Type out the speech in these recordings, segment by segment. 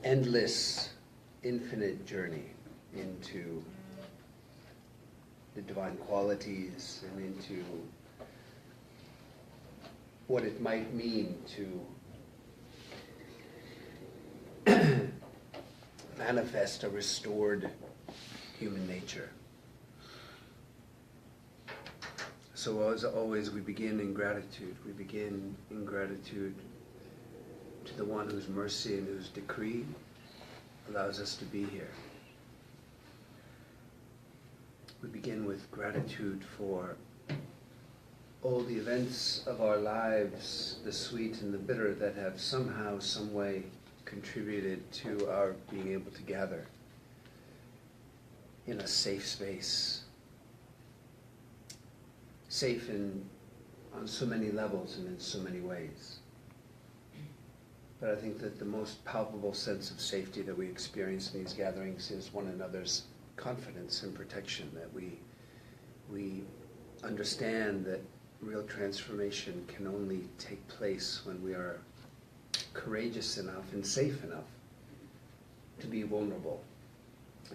endless, infinite journey into the divine qualities and into what it might mean to manifest a restored human nature. So as always, we begin in gratitude. We begin in gratitude to the one whose mercy and whose decree allows us to be here. We begin with gratitude for all the events of our lives, the sweet and the bitter, that have somehow, some way contributed to our being able to gather in a safe space. Safe on so many levels and in so many ways. But I think that the most palpable sense of safety that we experience in these gatherings is one another's confidence and protection, that we understand that real transformation can only take place when we are courageous enough and safe enough to be vulnerable,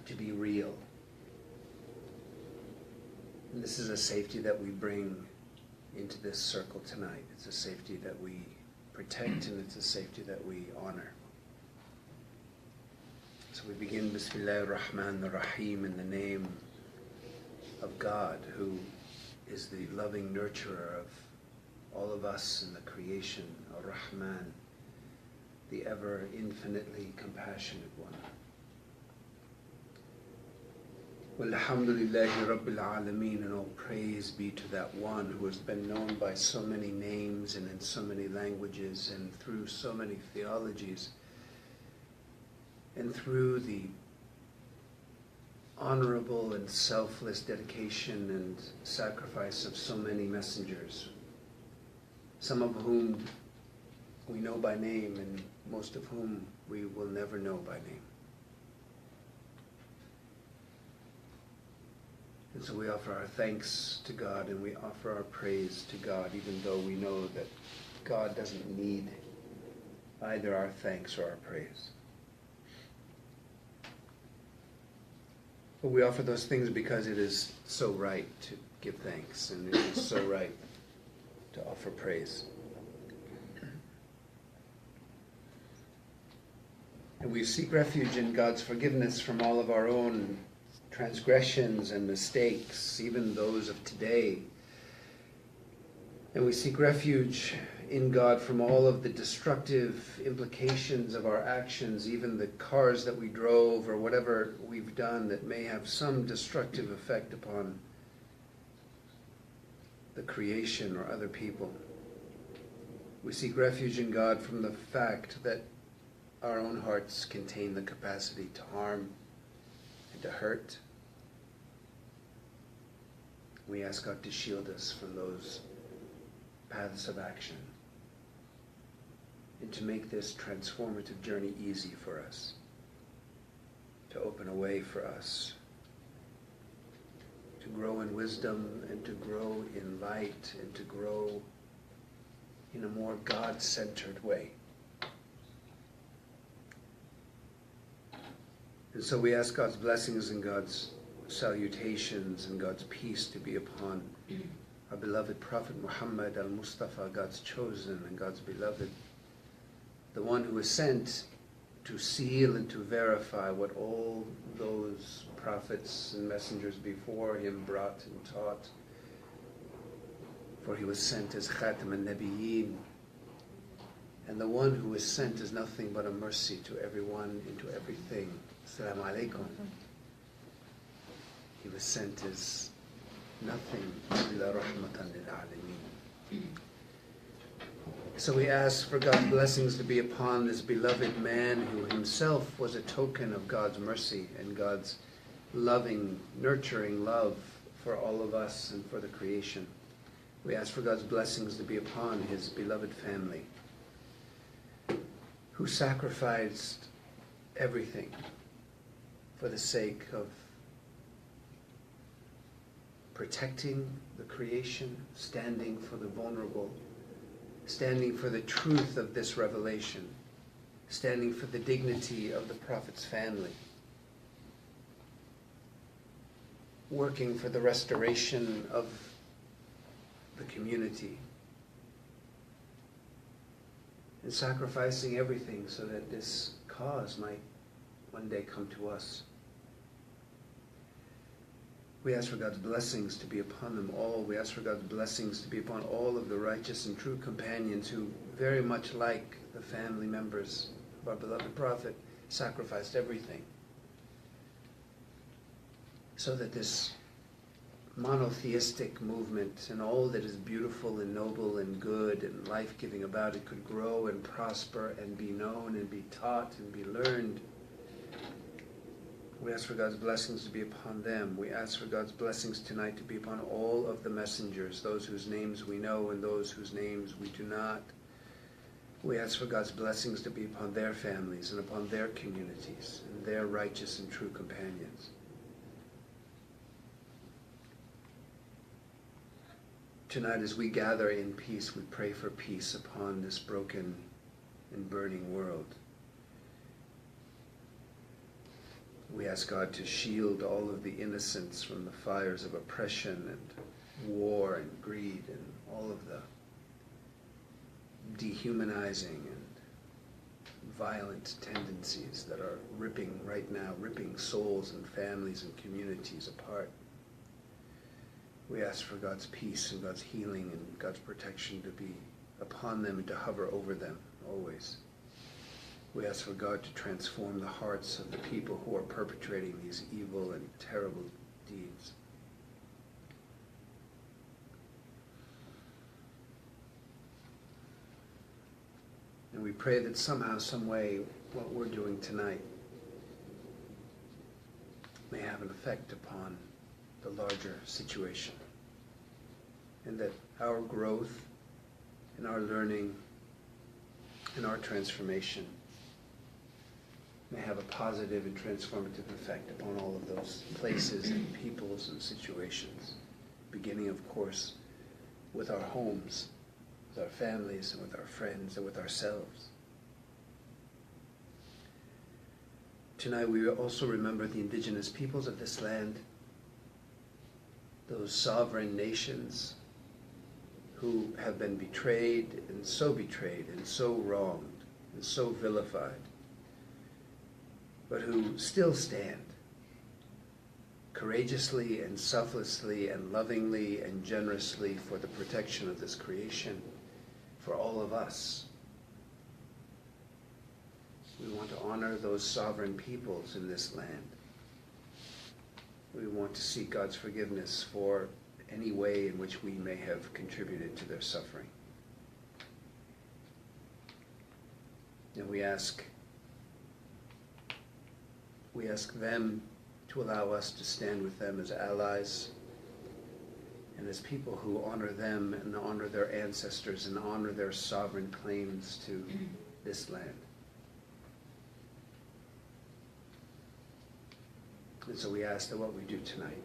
to be real. And this is a safety that we bring into this circle tonight. It's a safety that we protect, and it's a safety that we honor. So we begin Bismillahir Rahmanir Rahim, in the name of God, who is the loving nurturer of all of us in the creation, Ar-Rahman, the ever infinitely compassionate one. Walhamdulillahi Rabbil Alameen, and all praise be to that one who has been known by so many names and in so many languages and through so many theologies and through the honorable and selfless dedication and sacrifice of so many messengers, some of whom we know by name and most of whom we will never know by name. And so we offer our thanks to God and we offer our praise to God, even though we know that God doesn't need either our thanks or our praise. But we offer those things because it is so right to give thanks, and it is so right to offer praise. And we seek refuge in God's forgiveness from all of our own transgressions and mistakes, even those of today. And we seek refuge in God from all of the destructive implications of our actions, even the cars that we drove or whatever we've done that may have some destructive effect upon the creation or other people. We seek refuge in God from the fact that our own hearts contain the capacity to harm and to hurt. We ask God to shield us from those paths of action and to make this transformative journey easy for us, to open a way for us to grow in wisdom and to grow in light and to grow in a more God-centered way. And so we ask God's blessings and God's salutations and God's peace to be upon our beloved Prophet Muhammad al-Mustafa, God's chosen and God's beloved, the one who was sent to seal and to verify what all those prophets and messengers before him brought and taught. For he was sent as Khatam al-Nabiyyin, and the one who was sent is nothing but a mercy to everyone and to everything. Assalamu alaikum. He was sent as nothing illa rahmatan lil alameen. So we ask for God's blessings to be upon this beloved man who himself was a token of God's mercy and God's loving, nurturing love for all of us and for the creation. We ask for God's blessings to be upon his beloved family, who sacrificed everything for the sake of protecting the creation, standing for the vulnerable, standing for the truth of this revelation, standing for the dignity of the Prophet's family, working for the restoration of the community, and sacrificing everything so that this cause might one day come to us. We ask for God's blessings to be upon them all. We ask for God's blessings to be upon all of the righteous and true companions who, very much like the family members of our beloved Prophet, sacrificed everything so that this monotheistic movement and all that is beautiful and noble and good and life-giving about it could grow and prosper and be known and be taught and be learned. We ask for God's blessings to be upon them. We ask for God's blessings tonight to be upon all of the messengers, those whose names we know and those whose names we do not. We ask for God's blessings to be upon their families and upon their communities and their righteous and true companions. Tonight, as we gather in peace, we pray for peace upon this broken and burning world. We ask God to shield all of the innocents from the fires of oppression and war and greed and all of the dehumanizing and violent tendencies that are ripping souls and families and communities apart. We ask for God's peace and God's healing and God's protection to be upon them and to hover over them always. We ask for God to transform the hearts of the people who are perpetrating these evil and terrible deeds. And we pray that somehow, some way, what we're doing tonight may have an effect upon the larger situation, and that our growth and our learning and our transformation may have a positive and transformative effect upon all of those places and peoples and situations, beginning, of course, with our homes, with our families and with our friends and with ourselves. Tonight we also remember the indigenous peoples of this land, those sovereign nations who have been betrayed and so wronged and so vilified, but who still stand courageously and selflessly and lovingly and generously for the protection of this creation, for all of us. We want to honor those sovereign peoples in this land. We want to seek God's forgiveness for any way in which we may have contributed to their suffering. And we ask them to allow us to stand with them as allies and as people who honor them and honor their ancestors and honor their sovereign claims to this land. And so we ask that what we do tonight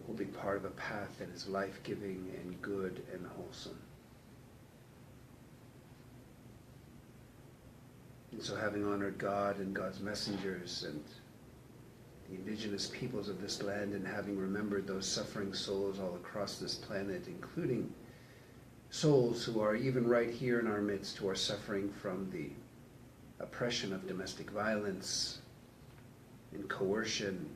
will be part of a path that is life-giving and good and wholesome. And so, having honored God and God's messengers and the indigenous peoples of this land, and having remembered those suffering souls all across this planet, including souls who are even right here in our midst, who are suffering from the oppression of domestic violence and coercion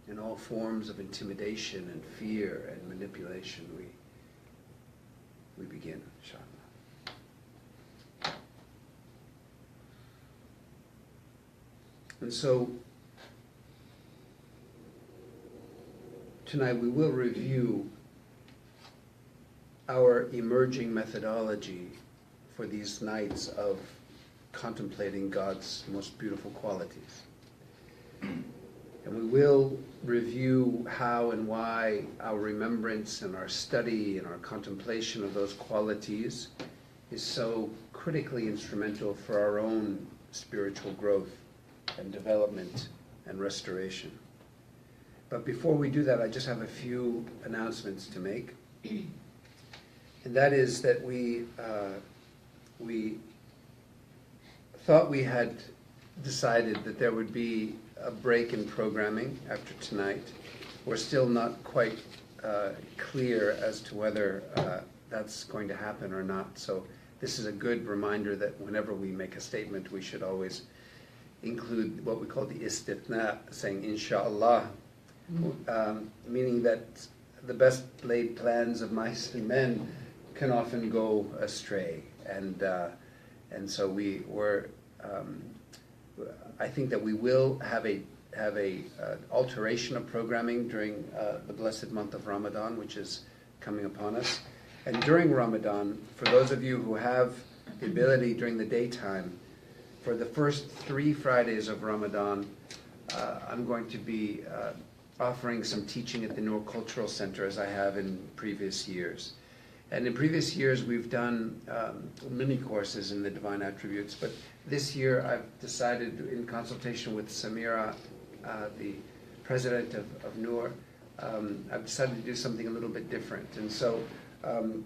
and all forms of intimidation and fear and manipulation, we begin, inshallah. And so, tonight we will review our emerging methodology for these nights of contemplating God's most beautiful qualities. And we will review how and why our remembrance and our study and our contemplation of those qualities is so critically instrumental for our own spiritual growth and development and restoration. But before we do that, I just have a few announcements to make. And that is that we thought we had decided that there would be a break in programming after tonight. We're still not quite clear as to whether that's going to happen or not. So this is a good reminder that whenever we make a statement, we should always include what we call the istithna, saying inshallah, meaning that the best laid plans of mice and men can often go astray. And so we were, I think that we will have a alteration of programming during the blessed month of Ramadan, which is coming upon us. And during Ramadan, for those of you who have the ability during the daytime, for the first 3 Fridays of Ramadan, I'm going to be offering some teaching at the Noor Cultural Center, as I have in previous years. And in previous years, we've done mini courses in the divine attributes, but this year I've decided, in consultation with Samira, the president of Noor, I've decided to do something a little bit different. And so I'm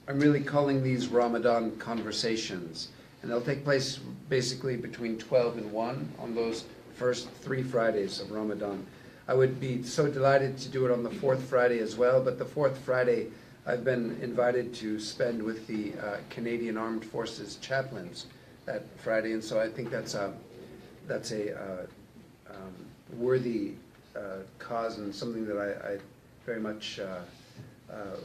really calling these Ramadan conversations. And they'll take place basically between 12 and 1 on those first 3 Fridays of Ramadan. I would be so delighted to do it on the 4th Friday as well, but the 4th Friday I've been invited to spend with the Canadian Armed Forces chaplains that Friday, and so I think that's a worthy cause and something that I very much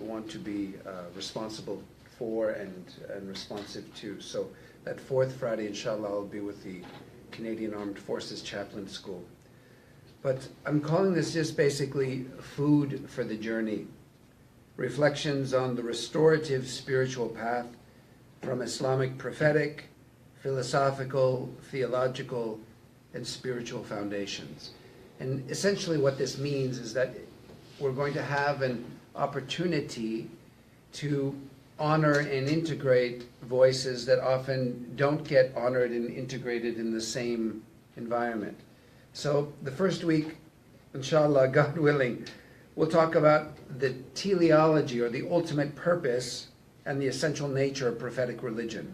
want to be responsible for and responsive to. So that 4th Friday, inshallah, I'll be with the Canadian Armed Forces Chaplain School. But I'm calling this just basically food for the journey. Reflections on the restorative spiritual path from Islamic prophetic, philosophical, theological, and spiritual foundations. And essentially what this means is that we're going to have an opportunity to honor and integrate voices that often don't get honored and integrated in the same environment. So the first week, inshallah, God willing, we'll talk about the teleology, or the ultimate purpose and the essential nature of prophetic religion.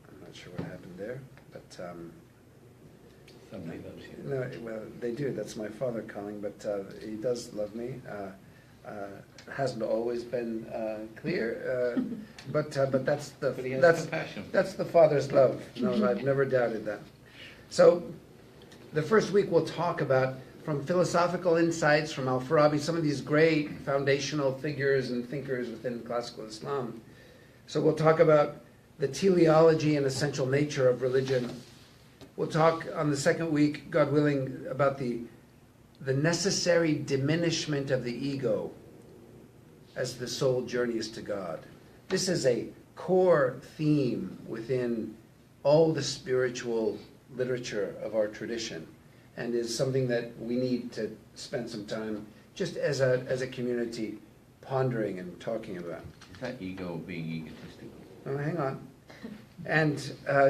I'm not sure what happened there, but somebody loves you. no, well, they do. That's my father calling, but he does love me. Hasn't always been clear, but that's the But he has that's compassion. that's the father's love. No, I've never doubted that. So, the first week we'll talk about, from philosophical insights from Al-Farabi, some of these great foundational figures and thinkers within classical Islam. So we'll talk about the teleology and essential nature of religion. We'll talk on the second week, God willing, about the necessary diminishment of the ego as the soul journeys to God. This is a core theme within all the spiritual literature of our tradition, and is something that we need to spend some time just as a community pondering and talking about. Is that ego being egotistical? Oh, hang on. And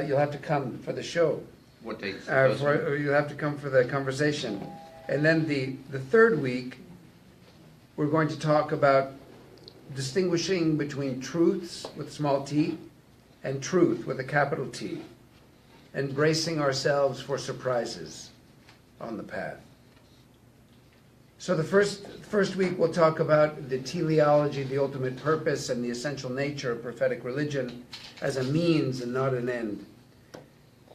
you'll have to come for the show. What takes You'll have to come for the conversation. And then the third week, we're going to talk about distinguishing between truths with small t and truth with a capital T, and bracing ourselves for surprises on the path. So the first week we'll talk about the teleology, the ultimate purpose, and the essential nature of prophetic religion as a means and not an end.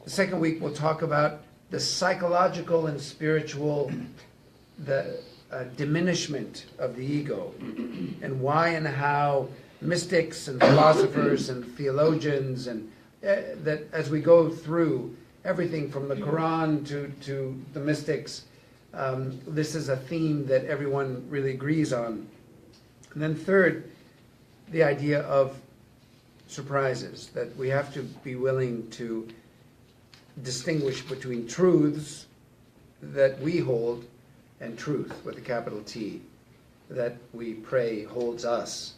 The second week we'll talk about the psychological and spiritual, diminishment of the ego, and why and how mystics and philosophers and theologians, and that as we go through everything from the Quran to the mystics, this is a theme that everyone really agrees on. And then third, the idea of surprises, that we have to be willing to distinguish between truths that we hold and truth with a capital T, that we pray holds us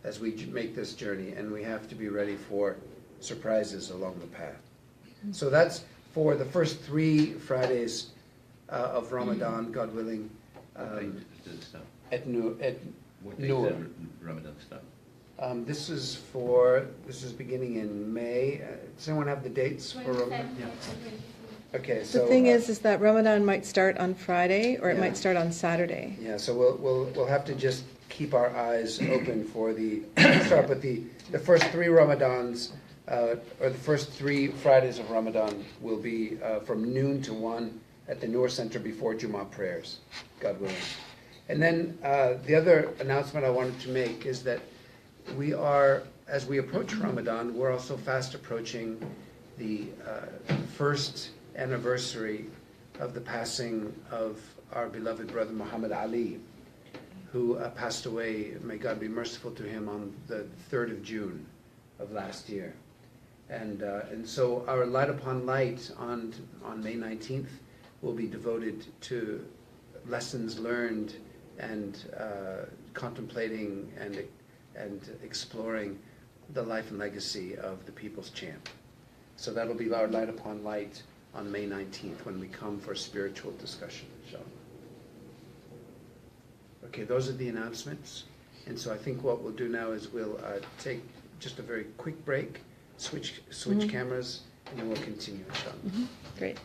as we make this journey, and we have to be ready for surprises along the path. So that's for the first 3 Fridays of Ramadan, God willing. What date does it start? At Noor. What date Noor. does Ramadan start? This is beginning in May. Does anyone have the dates for Ramadan? Okay, The so. thing is that Ramadan might start on Friday, or it Yeah. might start on Saturday. Yeah, so we'll have to just keep our eyes open for start with the first 3 Ramadans, or the first 3 Fridays of Ramadan will be from noon to 1 at the Noor Center before Jummah prayers, God willing. And then the other announcement I wanted to make is that as we approach Ramadan, we're also fast approaching the first anniversary of the passing of our beloved brother Muhammad Ali, who passed away, may God be merciful to him, on the 3rd of June of last year. And so our Light Upon Light on May 19th will be devoted to lessons learned and contemplating and exploring the life and legacy of the People's Champ. So that'll be our Light Upon Light on May 19th when we come for a spiritual discussion, inshallah. Okay, those are the announcements. And so I think what we'll do now is we'll take just a very quick break, switch cameras, and then we'll continue, inshallah. Great.